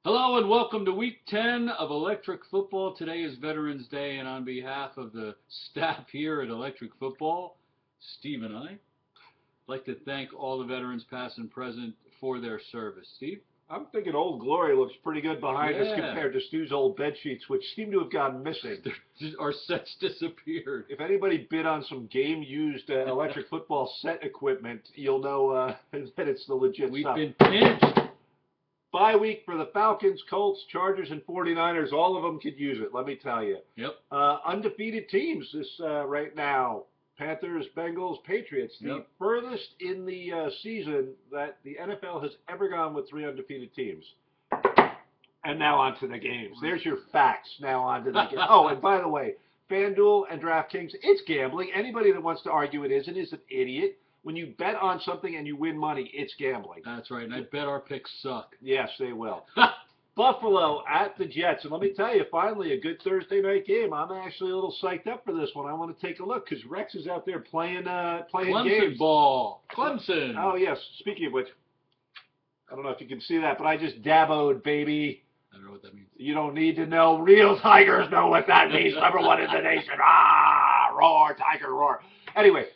Hello and welcome to week 10 of Electric Football. Today is Veterans Day, and on behalf of the staff here at Electric Football, Steve and I'd like to thank all the veterans past and present for their service. Steve? I'm thinking Old Glory looks pretty good behind us Yeah. compared to Stu's old bed sheets, which seem to have gone missing. Our sets disappeared. If anybody bid on some game-used electric football set equipment, you'll know that it's the legit We've stuff. been pinched. Bye week for the Falcons, Colts, Chargers, and 49ers. All of them could use it, let me tell you. Yep. Undefeated teams this right now. Panthers, Bengals, Patriots. The Yep. furthest in the season that the NFL has ever gone with 3 undefeated teams. And now on to the games. There's your facts. Now on to the games. Oh, and by the way, FanDuel and DraftKings, it's gambling. Anybody that wants to argue it isn't is an idiot. When you bet on something and you win money, it's gambling. That's right, and I bet our picks suck. Yes, they will. Buffalo at the Jets. And let me tell you, finally, a good Thursday night game. I'm actually a little psyched up for this one. I want to take a look because Rex is out there playing Clemson games. ball. Clemson. Oh, yes. Speaking of which, I don't know if you can see that, but I just daboed, baby. I don't know what that means. You don't need to know. Real Tigers know what that means. Number one in the nation. Ah, roar, Tiger, roar. Anyway,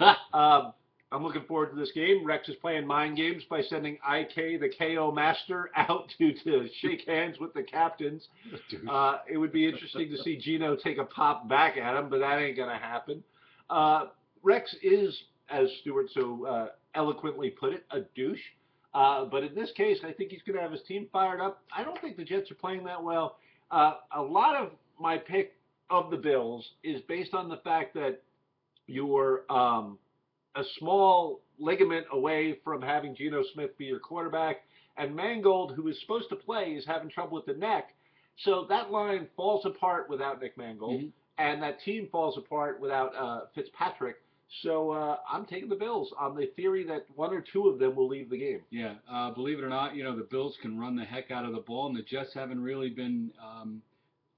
I'm looking forward to this game. Rex is playing mind games by sending IK, the KO master, out to shake hands with the captains. It would be interesting to see Gino take a pop back at him, but that ain't going to happen. Rex is, as Stuart so eloquently put it, a douche. But in this case, I think he's going to have his team fired up. I don't think the Jets are playing that well. A lot of my pick of the Bills is based on the fact that you're a small ligament away from having Geno Smith be your quarterback, and Mangold, who is supposed to play, is having trouble with the neck. So that line falls apart without Nick Mangold, and that team falls apart without Fitzpatrick. So I'm taking the Bills on the theory that one or two of them will leave the game. Yeah, believe it or not, the Bills can run the heck out of the ball, and the Jets haven't really been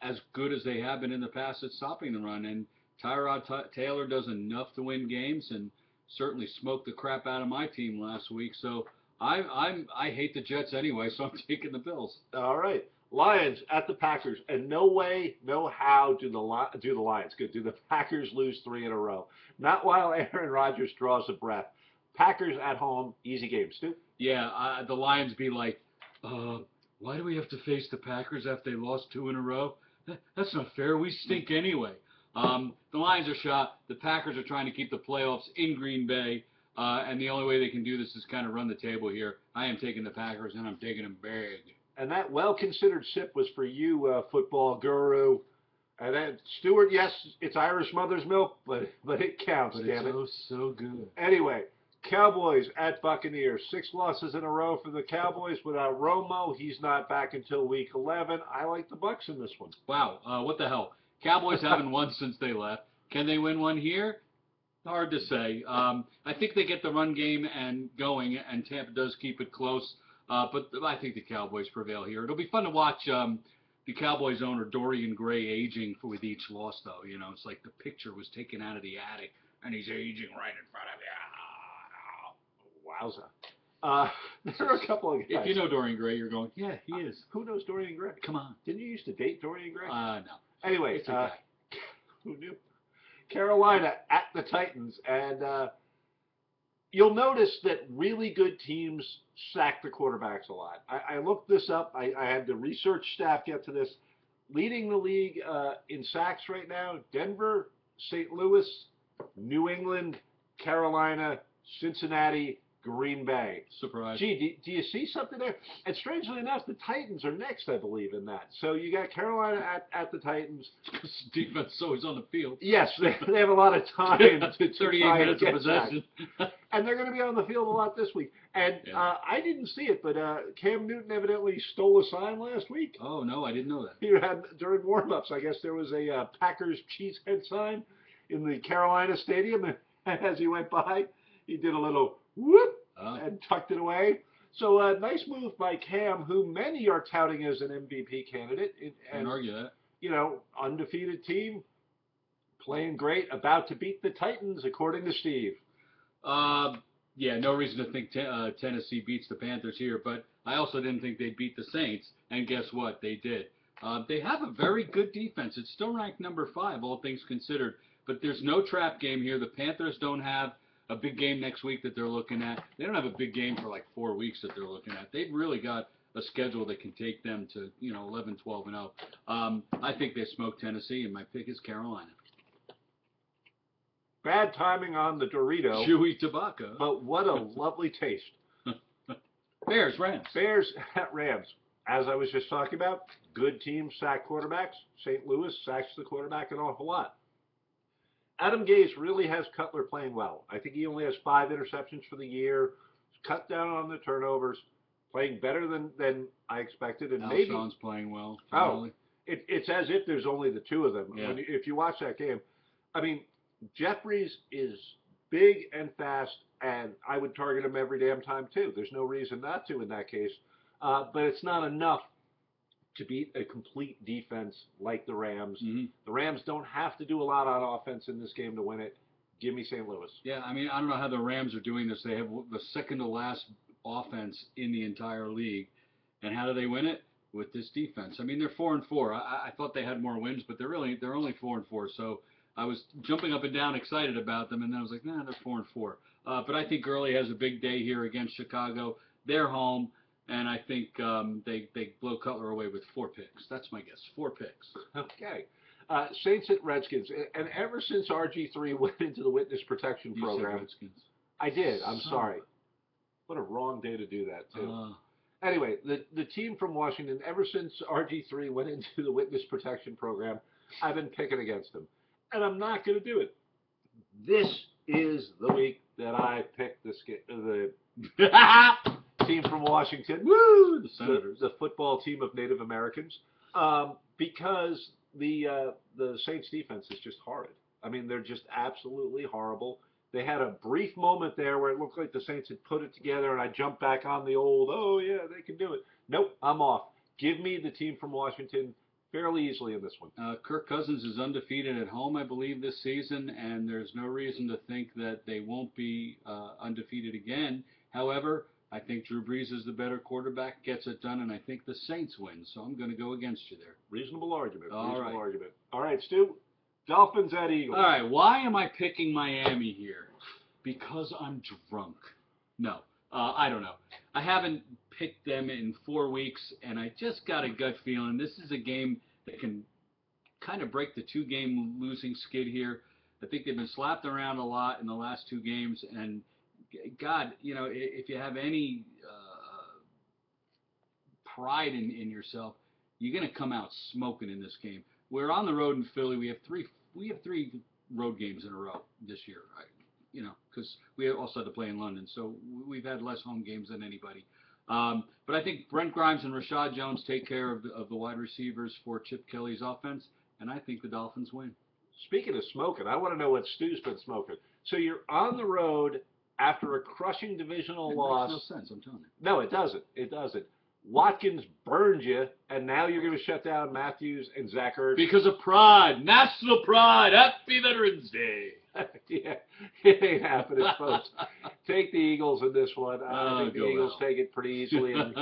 as good as they have been in the past at stopping the run. And Tyrod Taylor does enough to win games, and certainly smoked the crap out of my team last week. So I hate the Jets anyway, so I'm taking the Bills. All right. Lions at the Packers, and no way, no how do the Lions do the Packers lose 3 in a row? Not while Aaron Rodgers draws a breath. Packers at home, easy game. Stu? Yeah, the Lions be like, why do we have to face the Packers after they lost 2 in a row? That's not fair. We stink anyway. The Lions are shot. The Packers are trying to keep the playoffs in Green Bay, and the only way they can do this is kind of run the table here. I am taking the Packers, and I'm taking them big. And that well-considered sip was for you, football guru. And then, Stuart, yes, it's Irish mother's milk, but it counts, But damn it. it's so good. Anyway, Cowboys at Buccaneers. 6 losses in a row for the Cowboys without Romo. He's not back until week 11. I like the Bucs in this one. Wow, what the hell? Cowboys haven't won since they left. Can they win one here? Hard to say. I think they get the run game and going, and Tampa does keep it close. But I think the Cowboys prevail here. It'll be fun to watch the Cowboys owner Dorian Gray aging with each loss, though. It's like the picture was taken out of the attic, and he's aging right in front of you. Wowza. There are a couple of guys. If you know Dorian Gray, you're going, yeah, he is. Who knows Dorian Gray? Come on. Didn't you used to date Dorian Gray? No. Anyway, It's okay. who knew? Carolina at the Titans, and you'll notice that really good teams sack the quarterbacks a lot. I looked this up. I had the research staff get to this. Leading the league in sacks right now, Denver, St. Louis, New England, Carolina, Cincinnati, Green Bay. Surprise. Gee, do you see something there? And strangely enough, the Titans are next, I believe, in that. So you got Carolina at the Titans. Defense is always on the field. Yes, they have a lot of time to 38 try minutes and of get possession. and they're going to be on the field a lot this week. And Yeah. I didn't see it, but Cam Newton evidently stole a sign last week. Oh, no, I didn't know that. He had, during warm-ups, I guess there was a Packers cheesehead sign in the Carolina Stadium. And as he went by, he did a little whoop and tucked it away. So a nice move by Cam, who many are touting as an MVP candidate. Can't argue that. Undefeated team, playing great, about to beat the Titans, according to Steve. Yeah, no reason to think Tennessee beats the Panthers here, but I also didn't think they'd beat the Saints, and guess what? They did. They have a very good defense. It's still ranked number 5, all things considered. But there's no trap game here. The Panthers don't have a big game next week that they're looking at. They don't have a big game for like 4 weeks that they're looking at. They've really got a schedule that can take them to 11, 12, and 0. I think they smoke Tennessee, and my pick is Carolina. Bad timing on the Dorito. Chewy tobacco. But what a lovely taste. Bears, Rams. Bears at Rams. As I was just talking about, good teams sack quarterbacks. St. Louis sacks the quarterback an awful lot. Adam Gase really has Cutler playing well. I think he only has 5 interceptions for the year. Cut down on the turnovers. Playing better than I expected. And maybe Alshon's playing well. Finally. It's as if there's only the 2 of them. Yeah. If you watch that game, I mean, Jeffries is big and fast, and I would target him every damn time too. There's no reason not to in that case. But it's not enough to beat a complete defense like the Rams. Mm-hmm. The Rams don't have to do a lot on offense in this game to win it. Give me St. Louis. Yeah, I mean, I don't know how the Rams are doing this. They have the second to last offense in the entire league. And how do they win it? With this defense. I mean, they're 4-4. I thought they had more wins, but they're only 4-4. So I was jumping up and down excited about them, and then I was like, nah, they're 4-4. But I think Gurley has a big day here against Chicago. They're home. And I think they blow Cutler away with 4 picks. That's my guess. 4 picks. Okay. Saints at Redskins. And ever since RG3 went into the witness protection program. You said Redskins. I did. I'm sorry. What a wrong day to do that, too. Anyway, the team from Washington, ever since RG3 went into the witness protection program, I've been picking against them. And I'm not going to do it. This is the week that I picked the team from Washington, Woo! The Senators. The football team of Native Americans, because the Saints defense is just horrid. I mean, they're just absolutely horrible. They had a brief moment there where it looked like the Saints had put it together, and I jumped back on the old, oh yeah, they can do it. Nope, I'm off. Give me the team from Washington fairly easily in this one. Kirk Cousins is undefeated at home, I believe, this season, and there's no reason to think that they won't be undefeated again. However, I think Drew Brees is the better quarterback, gets it done, and I think the Saints win. So I'm going to go against you there. Reasonable argument. All Argument. All right, Stu. Dolphins at Eagles. All right. Why am I picking Miami here? Because I'm drunk. No, I don't know. I haven't picked them in 4 weeks, and I just got a gut feeling this is a game that can kind of break the 2-game losing skid here. I think they've been slapped around a lot in the last 2 games, and God, if you have any pride in yourself, you're going to come out smoking in this game. We're on the road in Philly. We have three road games in a row this year, because we also had to play in London. So we've had less home games than anybody. But I think Brent Grimes and Rashad Jones take care of the wide receivers for Chip Kelly's offense, and I think the Dolphins win. Speaking of smoking, I want to know what Stu's been smoking. So you're on the road after a crushing divisional loss. Makes no sense, I'm telling you. No, it doesn't. It doesn't. Watkins burned you, and now you're going to shut down Matthews and Zach Ertz. Because of pride. National pride. Happy Veterans Day. Yeah, it ain't happening, folks. Take the Eagles in this one. I think the Eagles take it pretty easily, and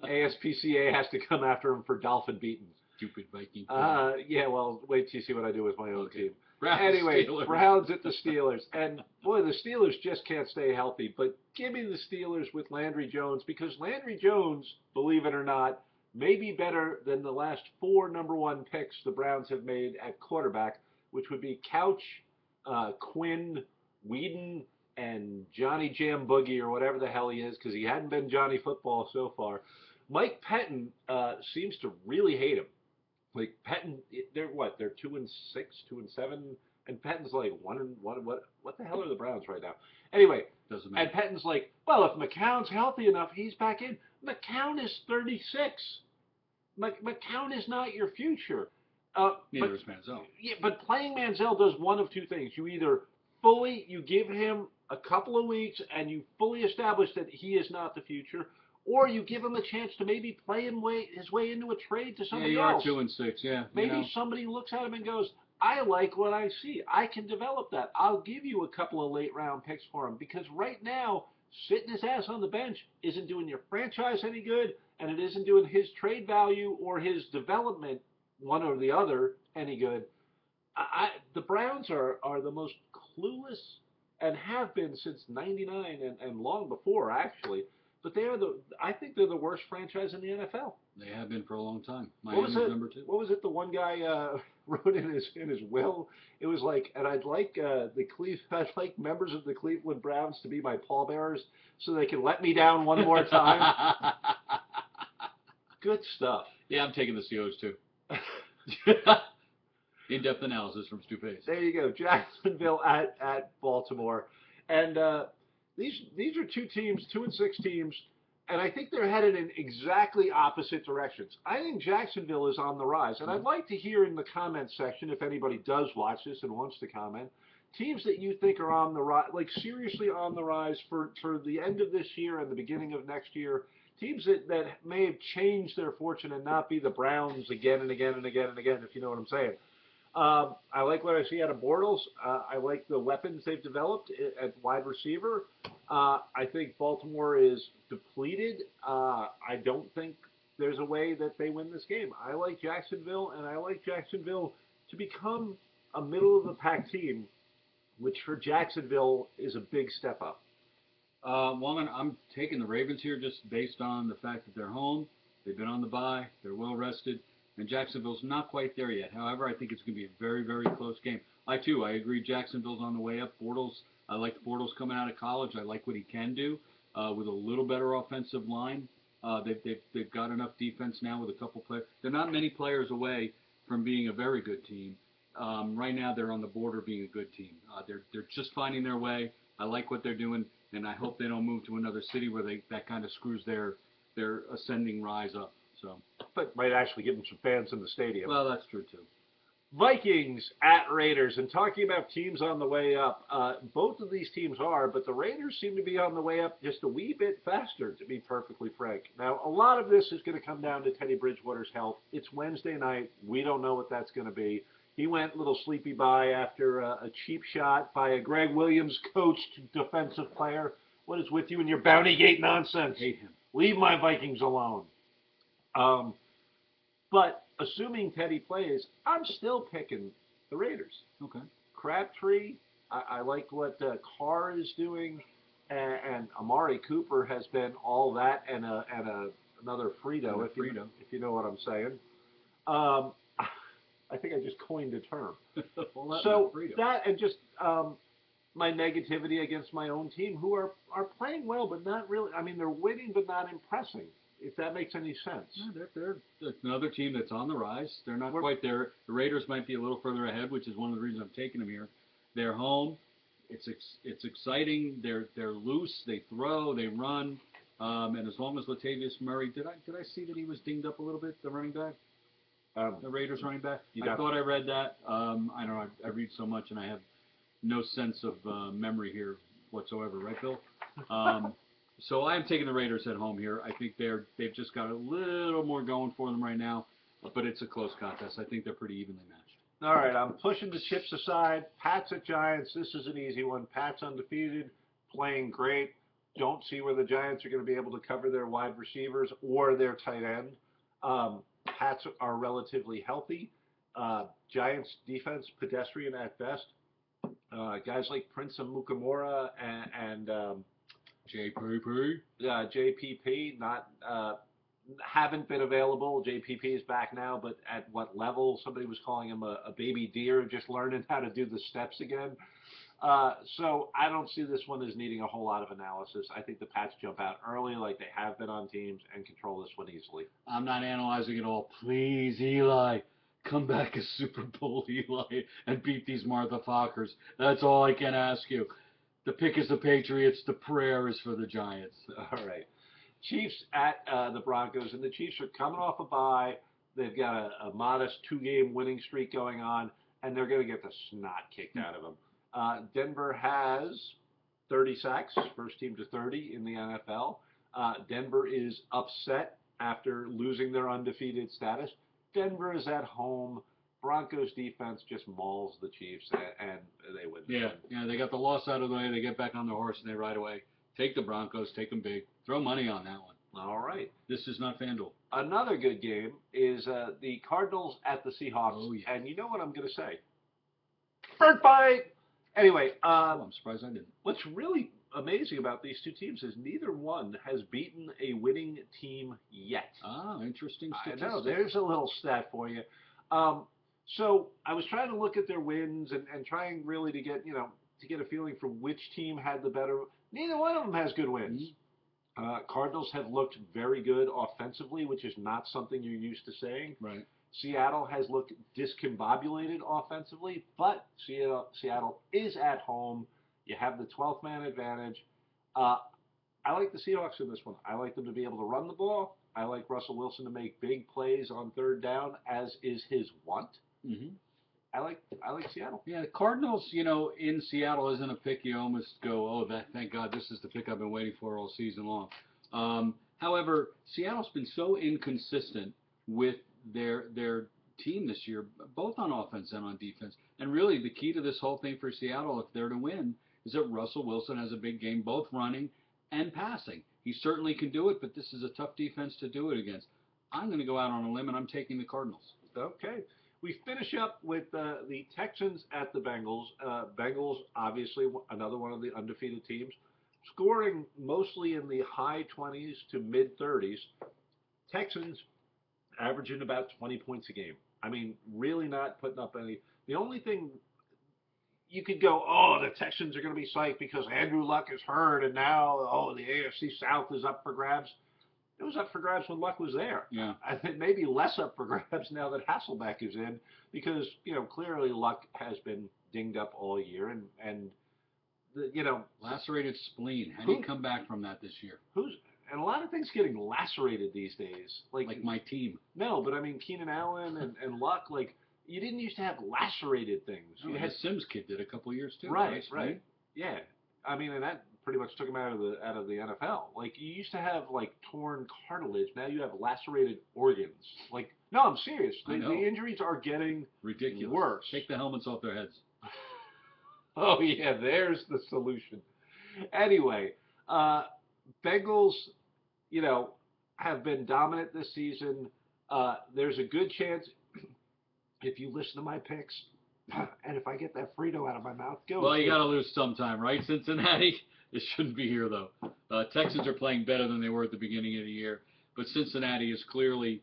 ASPCA has to come after them for Dolphin beatings. Stupid Viking. Yeah, well, wait till you see what I do with my own team. Anyway, Browns at the Steelers. And, boy, the Steelers just can't stay healthy. But give me the Steelers with Landry Jones, because Landry Jones, believe it or not, may be better than the last 4 number 1 picks the Browns have made at quarterback, which would be Couch, Quinn, Whedon, and Johnny Jam Boogie, or whatever the hell he is, because he hadn't been Johnny Football so far. Mike Pettin seems to really hate him. Like Pettin, they're 2-6, 2-7, and Pettin's like 1-1. What the hell are the Browns right now? Anyway, doesn't matter. And Pettin's like, well, if McCown's healthy enough, he's back in. McCown is 36. McCown is not your future. Neither is Manziel. Yeah, but playing Manziel does one of 2 things. You either you give him a couple of weeks and you fully establish that he is not the future, or you give him a chance to maybe play his way into a trade to somebody else. Yeah, you are 2-6, yeah. Maybe somebody looks at him and goes, I like what I see. I can develop that. I'll give you a couple of late-round picks for him, because right now sitting his ass on the bench isn't doing your franchise any good, and it isn't doing his trade value or his development, one or the other, any good. The Browns are the most clueless and have been since '99 and long before actually. But I think they're the worst franchise in the NFL. They have been for a long time. What was Miami's it? number 2. What was it? The one guy wrote in his will. It was like, and I'd like I'd like members of the Cleveland Browns to be my pallbearers so they can let me down one more time. Good stuff. Yeah, I'm taking the COs too. In-depth analysis from Stu Pace. There you go, Jacksonville at Baltimore, and these are 2 teams, 2-6 teams, and I think they're headed in exactly opposite directions. I think Jacksonville is on the rise, and I'd like to hear in the comments section, if anybody does watch this and wants to comment, teams that you think are on the rise, like seriously on the rise for the end of this year and the beginning of next year. Teams that may have changed their fortune and not be the Browns again and again and again and again, if you know what I'm saying. I like what I see out of Bortles. I like the weapons they've developed at wide receiver. I think Baltimore is depleted. I don't think there's a way that they win this game. I like Jacksonville, and I like Jacksonville to become a middle-of-the-pack team, which for Jacksonville is a big step up. Well, I'm taking the Ravens here just based on the fact that they're home. They've been on the bye. They're well-rested. And Jacksonville's not quite there yet. However, I think it's going to be a very, very close game. I agree Jacksonville's on the way up. Bortles, I like Bortles coming out of college. I like what he can do with a little better offensive line. They've got enough defense now with a couple players. They're not many players away from being a very good team. Right now, they're on the border of being a good team. They're just finding their way. I like what they're doing, and I hope they don't move to another city where that kind of screws their ascending rise up. So, but might actually give them some fans in the stadium. Well, that's true too. Vikings at Raiders, and talking about teams on the way up, both of these teams are, but the Raiders seem to be on the way up just a wee bit faster, to be perfectly frank. Now, a lot of this is going to come down to Teddy Bridgewater's health. It's Wednesday night. We don't know what that's going to be. He went a little sleepy by after a cheap shot by a Greg Williams coached defensive player. What is with you and your Bounty Gate nonsense? Hate him. Leave my Vikings alone. But assuming Teddy plays, I'm still picking the Raiders. Okay. Crabtree, I like what Carr is doing, and Amari Cooper has been all that and another Frito, if you know what I'm saying. I think I just coined a term. Well, so that and just my negativity against my own team, who are playing well, but not really. I mean, they're winning, but not impressing. If that makes any sense. Yeah, they're another team that's on the rise. They're not quite there. The Raiders might be a little further ahead, which is one of the reasons I'm taking them here. They're home. It's exciting. They're loose. They throw. They run. And as long as Latavius Murray, did I see that he was dinged up a little bit? The running back, the Raiders running back. I thought I read that. I don't know. I read so much, and I have no sense of memory here whatsoever. Right, Bill? So I am taking the Raiders at home here. I think they've just got a little more going for them right now, but it's a close contest. I think they're pretty evenly matched. All right, I'm pushing the chips aside. Pats at Giants. This is an easy one. Pats undefeated, playing great. Don't see where the Giants are going to be able to cover their wide receivers or their tight end. Pats are relatively healthy. Giants defense, pedestrian at best. Guys like Prince and Mukamura and JPP haven't been available. JPP is back now, but at what level? Somebody was calling him a baby deer, just learning how to do the steps again. So I don't see this one as needing a whole lot of analysis. I think the Pats jump out early like they have been on teams and control this one easily. I'm not analyzing it all. Please, Eli, come back as Super Bowl Eli and beat these Martha Fockers. That's all I can ask you. The pick is the Patriots. The prayer is for the Giants. All right. Chiefs at the Broncos, and the Chiefs are coming off a bye. They've got a modest 2-game winning streak going on, and they're going to get the snot kicked out of them. Denver has 30 sacks, first team to 30 in the NFL. Denver is upset after losing their undefeated status. Denver is at home. Broncos defense just mauls the Chiefs, and they win. Yeah, they got the loss out of the way. They get back on their horse, and they ride away Take the Broncos. Take them big. Throw money on that one. All right. This is not FanDuel. Another good game is the Cardinals at the Seahawks. Oh, yeah. And you know what I'm going to say? Bird fight! Anyway, Oh, I'm surprised I didn't. what's really amazing about these two teams is neither one has beaten a winning team yet. Ah, interesting I statistic. know. There's a little stat for you. So I was trying to look at their wins and trying really to get, to get a feeling for which team had the better. Neither one of them has good wins. Cardinals have looked very good offensively, which is not something you're used to saying. Right. Seattle has looked discombobulated offensively, but Seattle is at home. You have the 12th man advantage. I like the Seahawks in this one. I like them to be able to run the ball. I like Russell Wilson to make big plays on third down, as is his want. Mm-hmm. I like Seattle. Yeah, the Cardinals, in Seattle isn't a pick you almost go, oh, thank God, this is the pick I've been waiting for all season long. However, Seattle's been so inconsistent with their team this year, both on offense and on defense. And really, the key to this whole thing for Seattle, if they're to win, is that Russell Wilson has a big game, both running and passing. He certainly can do it, but this is a tough defense to do it against. I'm going to go out on a limb, and I'm taking the Cardinals. Okay. We finish up with the Texans at the Bengals. Bengals, obviously, another one of the undefeated teams, scoring mostly in the high 20s to mid 30s. Texans averaging about 20 points a game. I mean, really not putting up any. The only thing you could go, oh, the Texans are going to be psyched because Andrew Luck is hurt, and now, the AFC South is up for grabs. It was up for grabs when Luck was there. Yeah. I think maybe less up for grabs now that Hasselbeck is in, because clearly Luck has been dinged up all year, and lacerated spleen. How do you come back from that this year? And a lot of things getting lacerated these days. Like my team. No, but I mean Keenan Allen and Luck, you didn't used to have lacerated things. You had Sims kid did a couple of years too. Right. Yeah. I mean, and that pretty much took him out of the NFL. You used to have torn cartilage. Now you have lacerated organs. No, I'm serious. The injuries are getting ridiculous. Worse. Take the helmets off their heads. Oh yeah, there's the solution. Anyway, Bengals, have been dominant this season. There's a good chance, if you listen to my picks, and if I get that Frito out of my mouth, go. Well, you got to lose sometime, right? Cincinnati, it shouldn't be here though. Texans are playing better than they were at the beginning of the year, but Cincinnati is clearly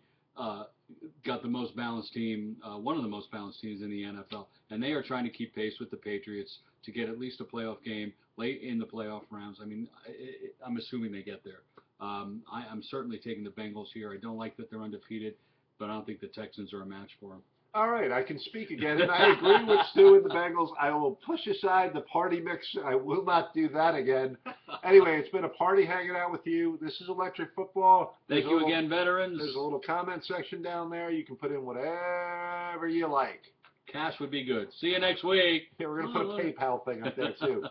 got the most balanced team, one of the most balanced teams in the NFL, and they are trying to keep pace with the Patriots to get at least a playoff game late in the playoff rounds. I mean, I'm assuming they get there. I'm certainly taking the Bengals here. I don't like that they're undefeated, but I don't think the Texans are a match for them. All right, I can speak again, and I agree with Stu and the Bengals. I will push aside the party mix. I will not do that again. Anyway, it's been a party hanging out with you. This is Electric Football. Thank you again, veterans. There's a little comment section down there. You can put in whatever you like. Cash would be good. See you next week. Yeah, we're going to put a PayPal thing up there, too.